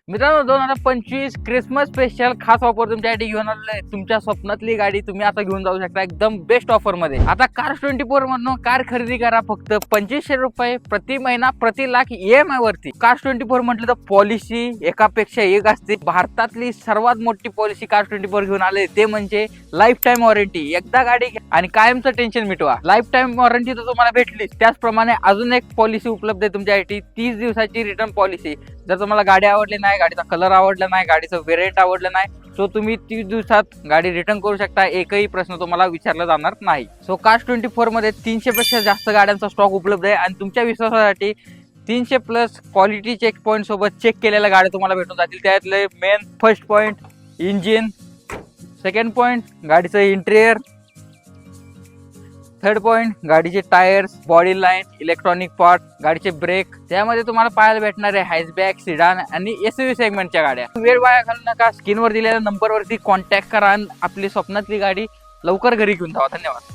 मित्रांनो 2025 Christmas special खास offer तुमच्यासाठी घेऊन आलेलो आहे। तुमच्या स्वप्नातली गाडी तुम्ही आता घेऊन जाऊ शकता एकदम बेस्ट ऑफर मध्ये। आता Cars24 मधून कार खरेदी करा फक्त 2500 रुपये प्रति महिना प्रति लाख EMI वरती। Cars24 म्हटलं तर पॉलिसी एकापेक्षा एक असते। भारतातली सर्वात मोठी पॉलिसी Cars24 घेऊन आले ते म्हणजे लाईफ टाइम वॉरंटी। एकदा गाडी घ्या आणि कायमचं टेन्शन मिटवा। लाईफ टाइम वॉरंटी तर तुम्हाला भेटली, त्याचप्रमाणे अजून एक पॉलिसी उपलब्ध आहे तुमच्यासाठी 30 दिवसाची रिटर्न पॉलिसी। जर तुम्हाला गाडी आवडली नाही, गाडीचा कलर आवडला नाही, गाडीचं व्हेरियंट आवडलं नाही, सो तुम्ही 30 दिवसात गाडी रिटर्न करू शकता। एकही प्रश्न तुम्हाला विचारला जाणार नाही। सो Cars24 मध्ये 300 पेक्षा जास्त गाड्यांचा स्टॉक उपलब्ध आहे आणि तुमच्या विश्वासासाठी 300 प्लस क्वालिटी चेक पॉईंट सोबत चेक केलेल्या गाड्या तुम्हाला भेटून जातील। त्यातले main first point engine, second point गाडीचं इंटेरियर, थर्ड पॉइंट गाडीचे tyres, body line, electronic part, गाडीचे ब्रेक। त्यामध्ये तुम्हाला पाहायला भेटणारे हॅचबॅक, सिडान आणि SUV सेगमेंटच्या गाड्या। वेळ वाया घालू नका, स्क्रीनवर दिलेल्या नंबरवरती कॉन्टॅक्ट करा आणि आपली स्वप्नातली गाडी लवकर घरी घेऊन जावा। धन्यवाद।